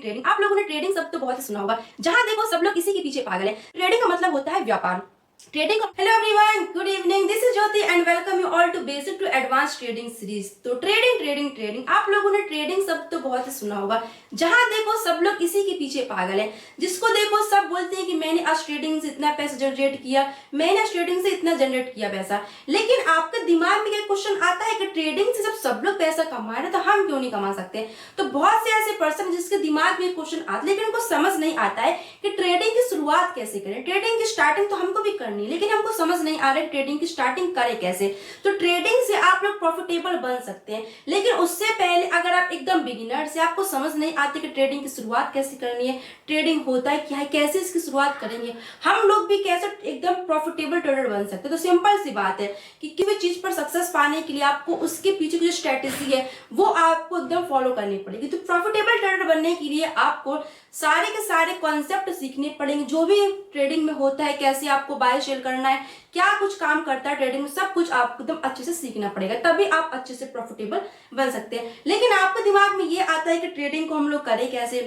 Trading. आप लोगों ने ट्रेडिंग शब्द तो बहुत सुना होगा, जहां देखो सब लोग इसी के पीछे पागल है। ट्रेडिंग का मतलब होता है व्यापार। Trading. Hello everyone, good evening, this is Jyoti and welcome you all to basic to advance trading series. तो ट्रेडिंग, आप लोगों ने ट्रेडिंग शब्द तो बहुत सुना होगा, जहां देखो सब लोग इसी के पीछे पागल है। जिसको देखो सब बोलते हैं कि मैंने आज ट्रेडिंग से इतना पैसा जनरेट किया, मैंने आज ट्रेडिंग से इतना जनरेट किया पैसा। लेकिन आपके दिमाग में क्या क्वेश्चन आता है कि ट्रेडिंग से जब सब लोग पैसा कमा रहे हैं तो हम क्यों नहीं कमा सकते। तो बहुत से ऐसे पर्सन जिसके दिमाग में क्वेश्चन आता है, लेकिन उनको समझ नहीं आता है कि ट्रेडिंग की शुरुआत कैसे करें। ट्रेडिंग की स्टार्टिंग तो हमको भी करनी है, लेकिन हमको समझ नहीं आ रहा है ट्रेडिंग की स्टार्टिंग करें कैसे। तो ट्रेडिंग से आप लोग प्रॉफिटेबल बन सकते हैं, लेकिन उससे पहले अगर आप एकदम बिगिनर से आपको समझ नहीं आती कि ट्रेडिंग की शुरुआत कैसे करनी है, ट्रेडिंग होता है क्या है, कैसे इसकी शुरुआत करेंगे, हम लोग भी कैसे एकदम प्रॉफिटेबल ट्रेडर बन सकते हैं। तो सिंपल सी बात है कि किसी भी चीज पर सक्सेस पाने के लिए आपको उसके पीछे की जो स्ट्रेटेजी है वो आपको एकदम फॉलो करनी पड़ेगी। तो प्रॉफिटेबल ट्रेडर बनने के लिए आपको सारे के सारे कॉन्सेप्ट सीखने पड़ेंगे, जो भी ट्रेडिंग में होता है, कैसे आपको बाय सेल करना है, क्या कुछ काम करता है ट्रेडिंग में, सब कुछ आपको एकदम अच्छे से सीखना पड़ेगा, तभी आप अच्छे से प्रॉफिटेबल बन सकते हैं। लेकिन आपके दिमाग में ये आता है कि ट्रेडिंग को हम लोग करें कैसे।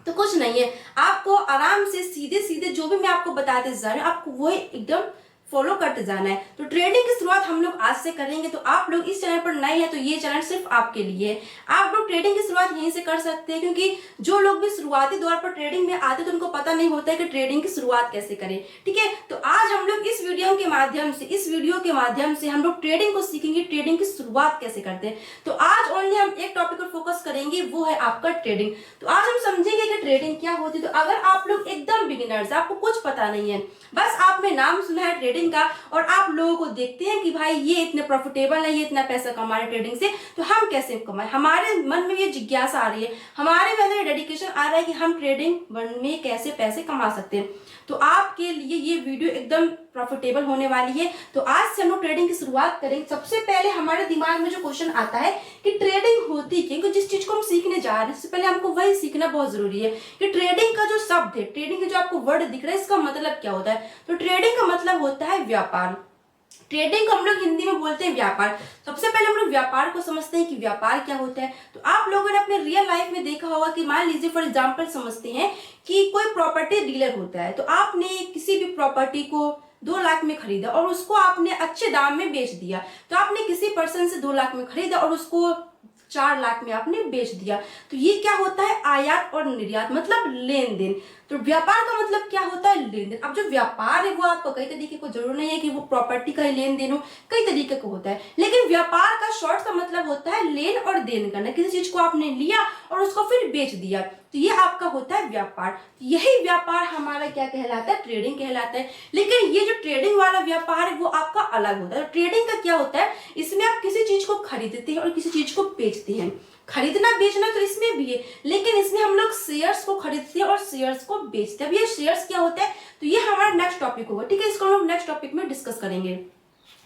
तो कुछ नहीं है, आपको आराम से सीधे सीधे जो भी मैं आपको बताते जा रही हूँ आपको वो एकदम फॉलो करते जाना है। तो ट्रेडिंग की शुरुआत हम लोग आज से करेंगे। तो आप लोग इस चैनल पर नए हैं तो ये चैनल सिर्फ आपके लिए है। आप लोग ट्रेडिंग की शुरुआत यहीं से कर सकते हैं, क्योंकि जो लोग भी शुरुआती दौर पर ट्रेडिंग में आते हैं तो उनको पता नहीं होता है कि ट्रेडिंग की शुरुआत कैसे करें। ठीक है, तो आज हम लोग इस वीडियो के माध्यम से हम लोग ट्रेडिंग को सीखेंगे, ट्रेडिंग की शुरुआत कैसे करते हैं। तो आज ओनली हम एक टॉपिक पर फोकस करेंगे, वो है आपका ट्रेडिंग। तो आज हम समझेंगे कि ट्रेडिंग क्या होती है। तो अगर आप लोग एकदम बिगिनर्स, आपको कुछ पता नहीं है, बस आपने नाम सुना है ट्रेडिंग का और आप लोगों को देखते हैं कि भाई ये इतने प्रॉफिटेबल है, ये इतना पैसा कमा रहे ट्रेडिंग से, तो हम कैसे कमाएं। हमारे मन में ये जिज्ञासा आ रही है, हमारे अंदर डेडिकेशन आ रहा है कि हम ट्रेडिंग में कैसे पैसे कमा सकते हैं। तो आपके लिए ये वीडियो एकदम प्रॉफिटेबल होने वाली है। तो आज से हम लोग ट्रेडिंग की शुरुआत करेंगे। सबसे पहले हमारे दिमाग में जो क्वेश्चन आता है कि ट्रेडिंग होती क्या, क्योंकि जिस चीज को हम सीखने जा रहे हैं उससे पहले हमको वही सीखना बहुत जरूरी है कि ट्रेडिंग का जो शब्द है, ट्रेडिंग का जो आपको वर्ड दिख रहा है, इसका मतलब क्या होता है। तो ट्रेडिंग का मतलब होता है व्यापार। ट्रेडिंग को हम लोग हिंदी में बोलते हैं व्यापार। सबसे पहले हम लोग व्यापार को समझते हैं कि व्यापार क्या होता है। तो आप लोगों ने अपने रियल लाइफ में देखा होगा कि मान लीजिए फॉर एग्जांपल समझते हैं कि कोई प्रॉपर्टी डीलर होता है। तो आपने किसी भी प्रॉपर्टी को 2 लाख में खरीदा और उसको आपने अच्छे दाम में बेच दिया। तो आपने किसी पर्सन से 2 लाख में खरीदा और उसको 4 लाख में आपने बेच दिया। तो ये क्या होता है, आयात और निर्यात, मतलब लेन देन। तो व्यापार का मतलब क्या होता है, लेन देन। अब जो व्यापार है वो आपको कई तरीके को, जरूर नहीं है कि वो प्रॉपर्टी का ही लेन देन हो, कई तरीके का होता है। लेकिन व्यापार का शॉर्ट सा मतलब होता है लेन और देन करना। किसी चीज को आपने लिया और उसको फिर बेच दिया, तो ये आपका होता है व्यापार। यही व्यापार हमारा क्या कहलाता है, ट्रेडिंग कहलाता है। लेकिन ये जो ट्रेडिंग वाला व्यापार है वो आपका अलग होता है। तो ट्रेडिंग का क्या होता है, इसमें आप किसी चीज को खरीदते हैं और किसी चीज को बेचते हैं। खरीदना बेचना तो इसमें भी है, लेकिन इसमें हम लोग शेयर्स को खरीदते हैं और शेयर्स को बेचते हैं। अब ये शेयर्स क्या होता है, तो ये हमारा नेक्स्ट टॉपिक होगा। ठीक है, इसको हम लोग नेक्स्ट टॉपिक में डिस्कस करेंगे।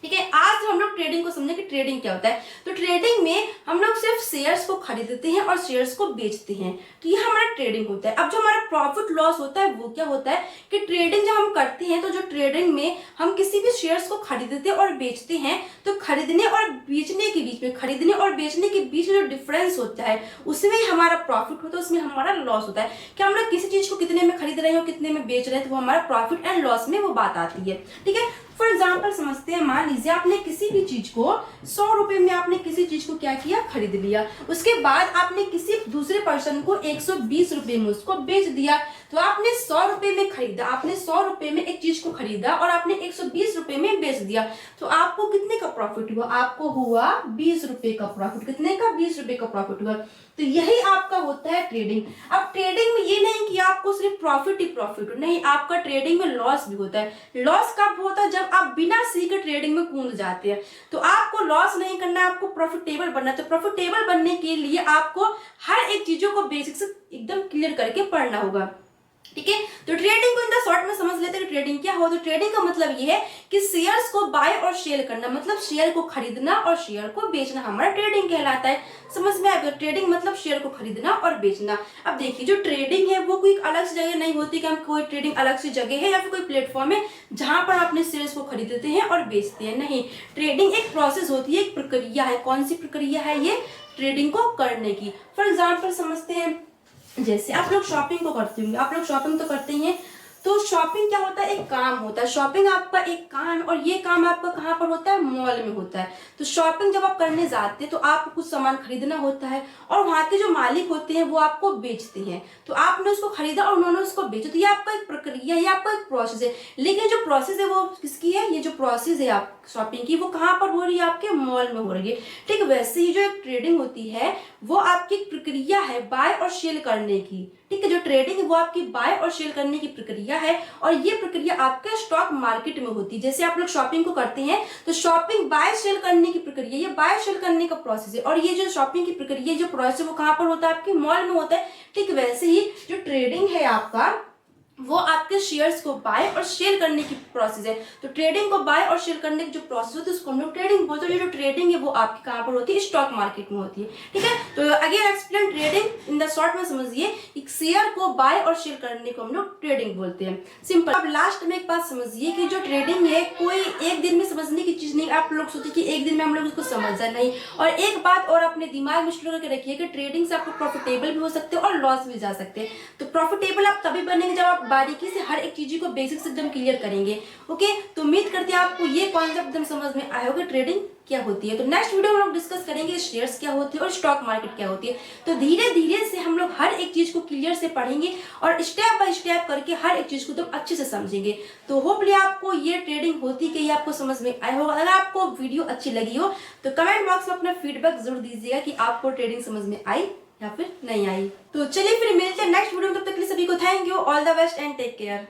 ठीक है, आज हम लोग ट्रेडिंग को समझें कि ट्रेडिंग क्या होता है। तो ट्रेडिंग में हम लोग सिर्फ शेयर्स को खरीदते हैं और शेयर्स को बेचते हैं। तो ये हमारा ट्रेडिंग होता है। अब जो हमारा प्रॉफिट लॉस होता है वो क्या होता है कि ट्रेडिंग जब हम करते हैं तो जो ट्रेडिंग में हम किसी भी शेयर्स को खरीदते और बेचते हैं, तो खरीदने और बेचने के बीच में, खरीदने और बेचने के बीच में जो डिफरेंस होता है उसमें ही हमारा प्रॉफिट होता है, उसमें हमारा लॉस होता है। कि हम लोग किसी चीज को कितने में खरीद रहे हो, कितने में बेच रहे हैं, तो वो हमारा प्रॉफिट एंड लॉस में वो बात आती है। ठीक है, फॉर एग्जाम्पल समझते हैं, मान लीजिए आपने किसी भी चीज को 100 रुपए में आपने किसी चीज को क्या किया, खरीद लिया। उसके बाद आपने किसी दूसरे पर्सन को 120 रुपए में उसको बेच दिया। तो आपने 100 रुपए में खरीदा, आपने 100 रुपए में एक चीज को खरीदा और आपने 120 रुपए में बेच दिया। तो आपको कितने का प्रॉफिट हुआ, आपको हुआ 20 रुपए का प्रॉफिट। कितने का, 20 रुपए का प्रॉफिट हुआ। तो यही आपका होता है ट्रेडिंग। अब ट्रेडिंग में ये नहीं कि आपको सिर्फ प्रॉफिट ही प्रॉफिट हो, नहीं, आपका ट्रेडिंग में लॉस भी होता है। लॉस कब होता है, जब आप बिना सीखे ट्रेडिंग में कूद जाते हैं। तो आपको लॉस नहीं करना, आपको प्रॉफिटेबल बनना है। तो प्रॉफिटेबल बनने के लिए आपको हर एक चीजों को बेसिक से एकदम क्लियर करके पढ़ना होगा। ठीक है, तो ट्रेडिंग को इन द शॉर्ट में समझ लेते हैं कि ट्रेडिंग क्या हो। तो ट्रेडिंग का मतलब ये है कि शेयर्स को बाय और सेल करना, मतलब शेयर को खरीदना और शेयर को बेचना हमारा ट्रेडिंग कहलाता है। समझ में आया, ट्रेडिंग मतलब शेयर को खरीदना और बेचना। अब देखिए, जो ट्रेडिंग है वो कोई अलग से जगह नहीं होती कि हम कोई ट्रेडिंग अलग से जगह है या फिर कोई प्लेटफॉर्म है जहां पर अपने शेयर्स को खरीदते हैं और बेचते हैं। नहीं, ट्रेडिंग एक प्रोसेस होती है, एक प्रक्रिया है। कौन सी प्रक्रिया है ये, ट्रेडिंग को करने की। फॉर एग्जाम्पल समझते हैं, जैसे आप लोग शॉपिंग को करते होंगे, आप लोग शॉपिंग तो करते ही हैं। तो शॉपिंग क्या होता है, एक काम होता है। शॉपिंग आपका एक काम है, और ये काम आपका कहाँ पर होता है, मॉल में होता है। तो शॉपिंग जब आप करने जाते हैं तो आपको कुछ सामान खरीदना होता है, और वहाँ के जो मालिक होते हैं वो आपको बेचते हैं। तो आपने उसको खरीदा और उन्होंने उसको बेचा, तो ये आपका एक प्रक्रिया, ये आपका एक प्रोसेस है। लेकिन जो प्रोसेस है वो किसकी है, ये जो प्रोसेस है आप शॉपिंग की, वो कहाँ पर हो रही है, आपके मॉल में हो रही है। ठीक वैसे ही जो एक ट्रेडिंग होती है वो आपकी एक प्रक्रिया है बाय और सेल करने की। ठीक है, जो ट्रेडिंग है वो आपकी बाय और सेल करने की प्रक्रिया है, और ये प्रक्रिया आपके स्टॉक मार्केट में होती है। जैसे आप लोग शॉपिंग को करते हैं तो शॉपिंग बाय सेल करने की प्रक्रिया, ये बाय सेल करने का प्रोसेस है, और ये जो शॉपिंग की प्रक्रिया, जो प्रोसेस है वो कहाँ पर होता है, आपके मॉल में होता है। ठीक वैसे ही जो ट्रेडिंग है आपका, वो आपके शेयर्स को बाय और सेल करने की प्रोसेस है। तो ट्रेडिंग को बाय और सेल करने की जो प्रोसेस होती है उसको हम लोग ट्रेडिंग बोलते हैं। ये जो ट्रेडिंग है वो आपकी कहाँ पर होती है, स्टॉक मार्केट में होती है। ठीक है, तो again explain trading in the short में समझिए, एक शेयर को बाय और सेल करने को हम लोग ट्रेडिंग बोलते हैं, सिंपल। अब लास्ट में एक बात समझिए कि जो ट्रेडिंग है कोई एक दिन में समझने की चीज नहीं। आप लोग सोचिए कि एक दिन में हम लोग उसको समझ जाए, नहीं। और एक बात और अपने दिमाग में स्टोर करके रखिए कि ट्रेडिंग से आपको प्रॉफिटेबल भी हो सकते हैं और लॉस भी जा सकते हैं। तो प्रॉफिटेबल आप तभी बनेंगे जब आप बारीकी से हर एक चीज को बेसिक्स एकदम क्लियर करेंगे। ओके, तो उम्मीद करते हैं आपको ये कॉन्सेप्ट एकदम समझ में आया होगा, ट्रेडिंग क्या होती है। तो नेक्स्ट वीडियो में हम लोग डिस्कस करेंगे शेयर्स क्या होती है और स्टॉक मार्केट क्या होती है। तो धीरे धीरे से हम लोग हर एक चीज को क्लियर से पढ़ेंगे और स्टेप बाय स्टेप करके हर एक चीज को एकदम अच्छे से समझेंगे। तो होपली आपको ये ट्रेडिंग होती है कि ये आपको समझ में आया होगा। अगर आपको वीडियो अच्छी लगी हो तो कमेंट बॉक्स में अपना फीडबैक जरूर दीजिएगा कि आपको ट्रेडिंग समझ में आई या फिर नहीं आई। तो चलिए फिर मिलते हैं नेक्स्ट वीडियो में, तब तक के लिए सभी को thank you, all the best and take care.